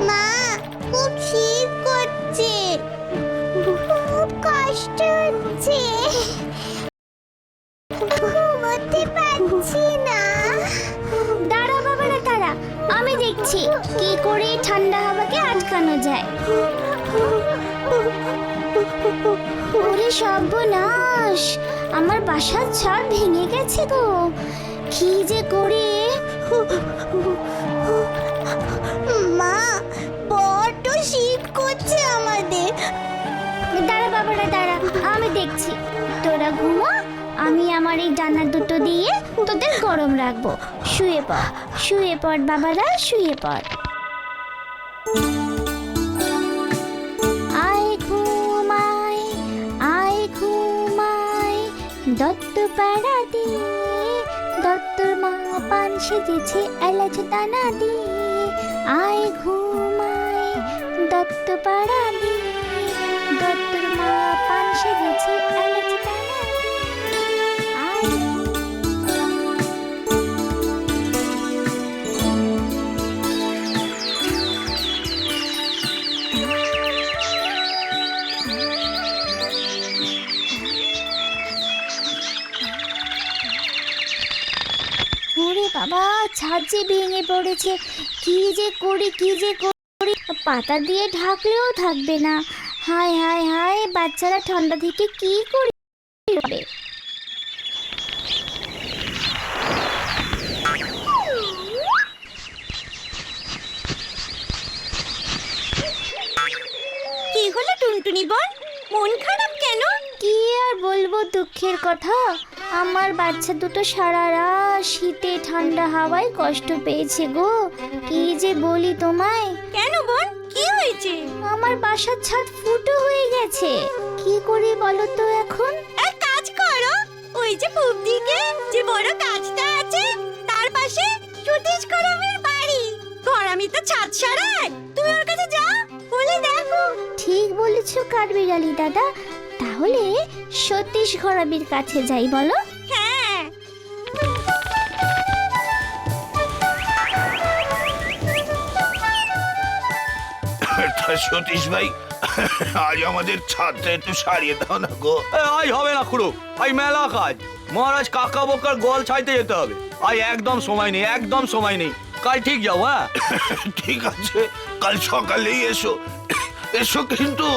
মা, খুব শীত করছে, খুব কষ্ট হচ্ছে, ঘুমোতে পারছি না। দাঁড়া বাবারা দাঁড়া, আমি দেখছি কি করে ঠান্ডা হাওয়াকে আটকানো যায়। ওরে সর্বনাশ, আমার বাসার ছাদ ভেঙে গেছে গো, কি যে করি। মা, বড্ড শীত করছে আমাদের। দাঁড়া বাবারা দাঁড়া, আমি দেখছি, তোরা ঘুমো, আমি আমার এই ডানা দুটো দিয়ে তোদের গরম রাখবো। শুয়ে পড়, শুয়ে পড় বাবারা, শুয়ে পড়। আয় ঘুমায়, আয় ঘুমায়, দত্ত পাড়া দিয়ে, দত্তর মা পান সেজেছে এলাচ দানা দিয়ে। আয় ঘুমায়, দত্ত পাড়া দিয়ে, দত্তর মা পান সেজেছে এলাচ দানা দিয়ে। আয় ওরে বাবা, ছাদ যে ভেঙে পড়েছে, কি যে করি, কি যে করি। পাতা দিয়ে ঢাকলেও থাকবে না। হায় হায় হায়, বাচ্চারা ঠান্ডা থেকে কি করবে। কি হলো টুনটুনি বোন, মন খারাপ কেন? কি আর বলবো দুঃখের কথা, আমার বাচ্চা দুটো সারা রাত শীতে ঠান্ডা হাওয়ায় কষ্ট পেয়েছে গো। কি যে বলি তোমায়। কেন বোন, কি হয়েছে? আমার বাসার ছাদ ফুটো হয়ে গেছে, কি করি বলো তো এখন। এক কাজ করো, ওই যে পূব দিকে যে বড় গাছটা আছে তার পাশে সতীশ গরমের বাড়ি। গরমই তো ছাদ সারায়, তুমি ওর কাছে যাও, বলে দেখো। ঠিক বলেছো কাঠবিড়ালি দাদা, তাহলে সতীশ ঘরামির কাছে যাই বলো। হ্যাঁ, সতীশ ভাই, আজ আমাদের ছাদটা একটু সারিয়ে দাও না গো। আজ হবে না খুড়ো, আজ মেলা কাজ। মহারাজ কাকা বোকার গোয়াল ছাইতে যেতে হবে। আজ একদম সময় নেই, একদম সময় নেই। কাল ঠিক যাও। হ্যাঁ ঠিক আছে, কাল সকালেই এসো, এসো কিন্তু।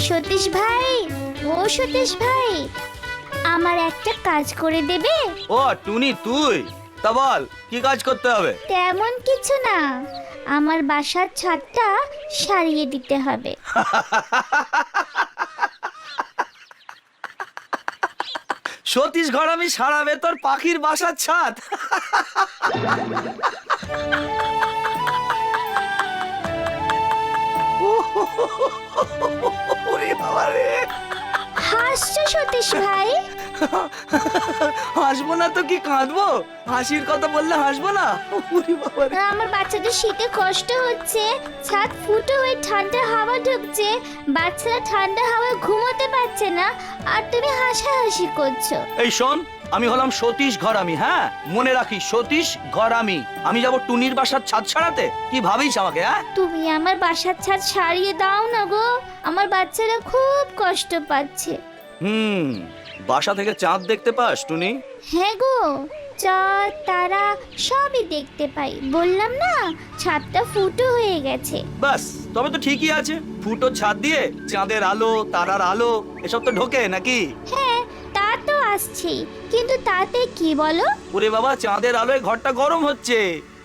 সতীশ ভাই, ও সতীশ ভাই, আমার একটা কাজ করে দেবে? ও টুনি তুই, তা বল কি কাজ করতে হবে? তেমন কিছু না, আমার বাসার ছাদটা সারিয়ে দিতে হবে। সতীশ ঘরামি সারাবে তোর পাখির বাসার ছাদ? ওরে বাবা রে, হাসছো সতীশ ভাই? হাসবো না তো কি কাঁদবো? হাসির কথা বললে হাসবো না? ওরে বাবা রে। আমার বাচ্চাদের শীতে কষ্ট হচ্ছে, ছাদ ফুটো হয়ে ঠান্ডা হাওয়া ঢুকছে, বাচ্চারা ঠান্ডা হাওয়ায় ঘুমোতে পারছে না, আর তুমি হাসাহাসি করছো। এই শোন, আমি হলাম সতীশ ঘরামি। হ্যাঁ মনে রাখিস, সতীশ ঘরামি। আমি যাব টুনির বাসার ছাদ ছাড়াতে? কি ভাবিস আমাকে? হ্যাঁ তুমি আমার বাসার ছাদ সারিয়ে দাও না গো, আমার বাচ্চারা খুব কষ্ট পাচ্ছে। বাসা থেকে চাঁদ দেখতে পাস টুনি? হ্যাঁ গো, চাঁদ তারা সবই দেখতে পাই, বললাম না ছাদটা ফুটো হয়ে গেছে। বাস, তবে তো ঠিকই আছে। ফুটো ছাদ দিয়ে চাঁদের আলো, তারার আলো এসব তো ঢোকে নাকি? হ্যাঁ তা তো আসছেই, কিন্তু তাতে কি বলো? ওরে বাবা, চাঁদের আলোয় ঘরটা গরম হচ্ছে,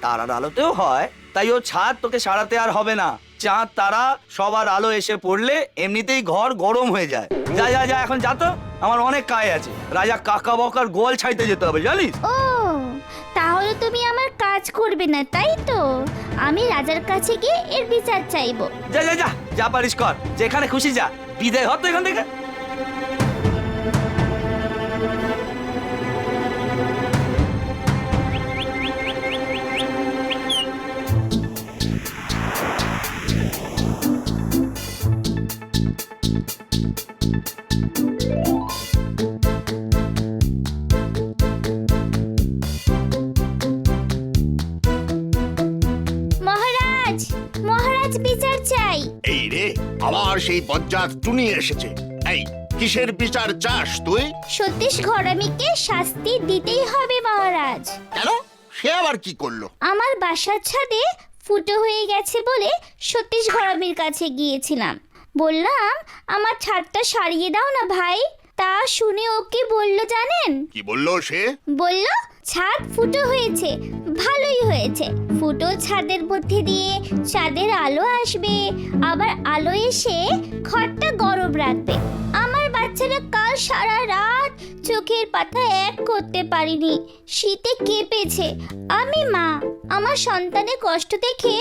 তারার আলোতেও হয়। তাই ও ছাদ তোকে সারাতে আর হবে না। চাঁদ তারা সবার আলো এসে পড়লে এমনিতেই ঘর গরম হয়ে যায়। যা যা যা, এখন যা তো, আমার অনেক কাজ আছে। রাজা কাকা বকার গোয়াল ছাইতে যেতে হবে, জানিস? ও, তাহলে তুমি আমার কাজ করবে না তাই তো? আমি রাজার কাছে গিয়ে এর বিচার চাইবো। যা যা যা, যা পারিস কর, যেখানে খুশি যা। বিদায় হতো এখান থেকে। সেই বজ্জাত টুনি এসেছে। এই কিসের বিচার চাস তুই? সতীশ ঘরামিকে শাস্তি দিতেই হবে মহারাজ। কেন, সে আবার কি করলো? আমার বাসার ছাদে ফুটো হয়ে গেছে বলে সতীশ ঘরামির কাছে গিয়েছিলাম। বললাম আমার ছাদটা সারিয়ে দাও না ভাই। তা শুনে ও কি বললো জানেন? কি বললো সে? বলল ছাদ ফুটো হয়েছে, ভালোই হয়েছে। ফুটো ছাদের মধ্যে দিয়ে চাঁদের আলো আসবে, আবার আলো এসে ঘরটা গরম রাখবে। আমার বাচ্চারা কাল সারা রাত চোখের পাতা এক করতে পারিনি, শীতে কেঁপেছে। আমি মা, আমার সন্তানের কষ্ট দেখে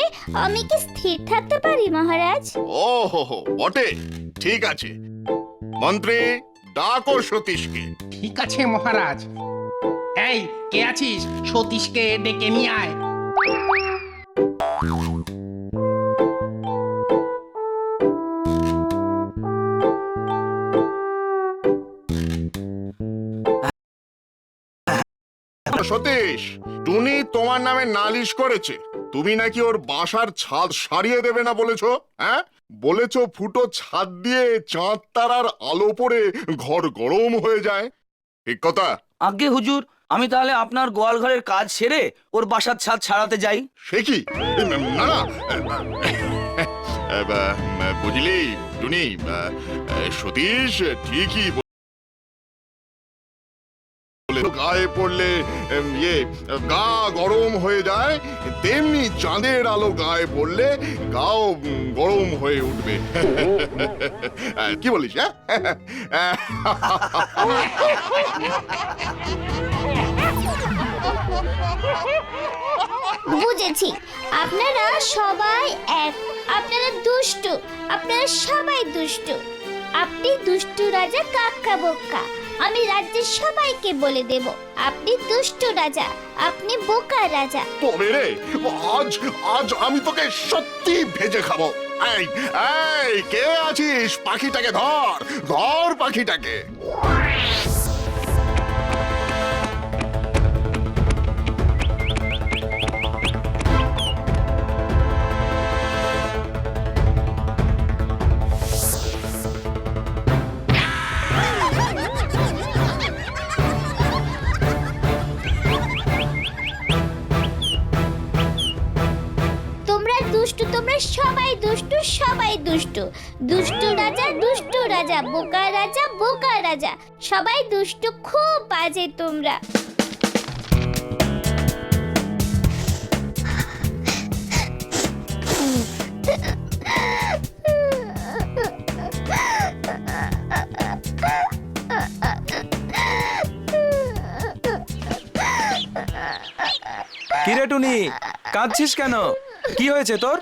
আমি কি স্থির থাকতে পারি মহারাজ? ও হো হো, বটে। ঠিক আছে, মন্ত্রী ডাকো সতীশকে। ঠিক আছে মহারাজ। এই কে আছিস? সতীশকে ডেকে নিয়ে আয়। সতীশ, টুনি তোমার নামে নালিশ করেছে। তুমি নাকি ওর বাসার ছাদ সারিয়ে দেবে না বলেছো। হ্যাঁ, বলেছো ফুটো ছাদ দিয়ে চাঁদ তারার আলো পড়ে ঘর গরম হয়ে যায়। ঠিক কথা? আজ্ঞে হুজুর, আমি তাহলে আপনার গোয়াল ঘরের কাজ সেরে ওর বাসার ছাদ ছাড়াতে যাই। সে কি? না না, বুঝলি টুনি, সতীশ ঠিকই গায়ে পড়লে গা গরম হয়ে যায়, তেমনি চাঁদের আলো গায়ে পড়লে গাও গরম হয়ে উঠবে। কি বলিস? বুঝেছি, আপনারা সবাই এক। আপনারা দুষ্টু, আপনারা সবাই দুষ্টু। আপনি দুষ্টু রাজা কাক্কা বোকা। আমি রাজ্যের সবাইকে বলে দেব আপনি দুষ্টু রাজা, আপনি বোকা রাজা। তবে রে, আজ আজ আমি তোকে সত্যি ভেজে খাবো। এই এই, কে আছিস? পাখিটাকে ধর, ধর পাখিটাকে। তোমরা সবাই দুষ্টু, সবাই দুষ্টু। দুষ্টু রাজা, বোকা রাজা, সবাই দুষ্টু, খুব বাজে তোমরা। কিরে টুনি, কাঁদছিস কেন? কি হয়েছে তোর?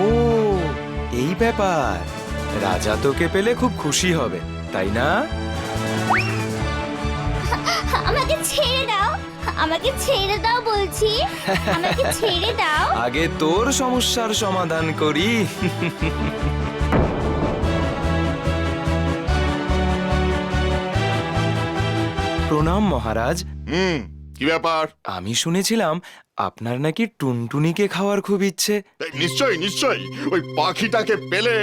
ও, এই ব্যাপার। রাজা তোকে পেলে খুব খুশি হবে, তাই না? আমাকে ছেড়ে দাও, আমাকে ছেড়ে দাও বলছি, আমাকে ছেড়ে দাও। আগে তোর সমস্যার সমাধান করি। প্রণাম মহারাজ। কি ব্যাপার? আমি শুনেছিলাম আপনার নাকি টুনটুনিকে খাওয়ার খুব ইচ্ছে। নিশ্চয়ই নিশ্চয়ই, ওই পাখিটাকে পেলে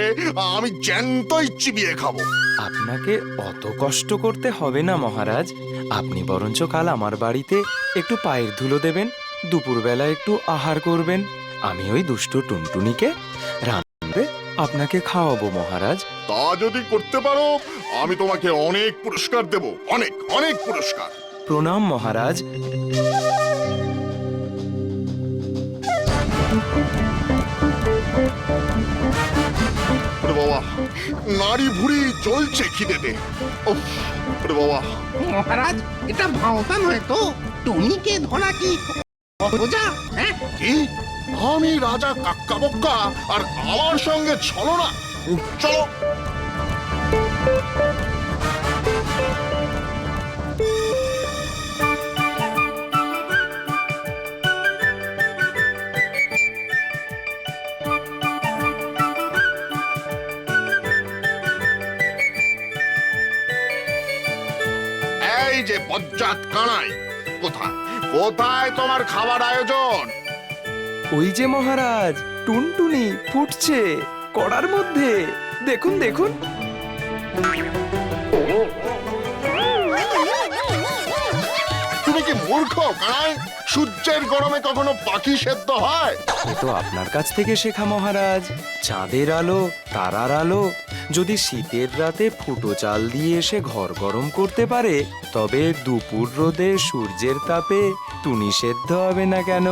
আমি জ্যান্তই চিবিয়ে খাবো। আপনাকে অত কষ্ট করতে হবে না মহারাজ। আপনি বরঞ্চ কাল আমার বাড়িতে একটু পায়ের ধুলো দেবেন, দুপুরবেলা একটু আহার করবেন। আমি ওই দুষ্ট টুনটুনিকে রান্নাতে আপনাকে খাওয়াবো মহারাজ। তা যদি করতে পারো, আমি তোমাকে অনেক পুরস্কার দেব, অনেক অনেক পুরস্কার। প্রণাম মহারাজ। ওরে বাবা, নাড়ি ভুড়ি চলছে খিদেতে। উফ, ওরে বাবা। মহারাজ, এটা ভাওতা নয় তো? টুনিকে ধরা কি সোজা? হ্যাঁ, কি? আমি রাজা কাক্কা বক্কা, আর আমার সঙ্গে ছলনা? চলো। এই যে বজ্জাত কানাই, কোথায় কোথায় তোমার খাবার আয়োজন? ওই যে মহারাজ, টুনটুনি ফুটছে কড়ার মধ্যে, দেখুন দেখুন। তুমি কি মূর্খ কানাই? সূর্যের গরমে কখনো পাখি সেদ্ধ হয়? এ তো আপনার কাছ থেকে শেখা মহারাজ। চাঁদের আলো, তারার আলো যদি শীতের রাতে ফুটো চাল দিয়ে এসে ঘর গরম করতে পারে, তবে দুপুর রোদে সূর্যের তাপে টুনি সেদ্ধ হবে না কেন?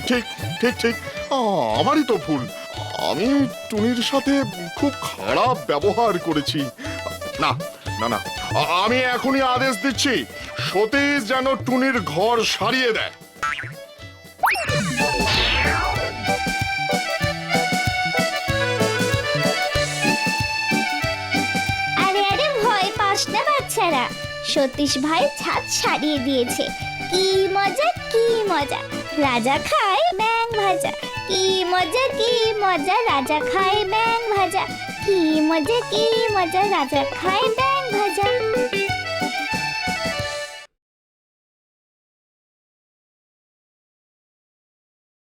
ঠিক ঠিক ঠিক, আমারই তো ভুল। আমি টুনির সাথে খুব খারাপ ব্যবহার করেছি। না না না, আমি এখনই আদেশ দিচ্ছি, সতীশ যেন টুনির ঘর সারিয়ে দেয়। আরে আরে ভয় পাস না বাচ্চারা, সতীশ ভাই ছাদ সারিয়ে দিয়েছে। কি মজা কি মজা, রাজা খায় ব্যাং ভাজা। কি মজা কি মজা, রাজা খায় ব্যাং ভাজা। কি মজা রাজা খায় ব্যাং ভাজা।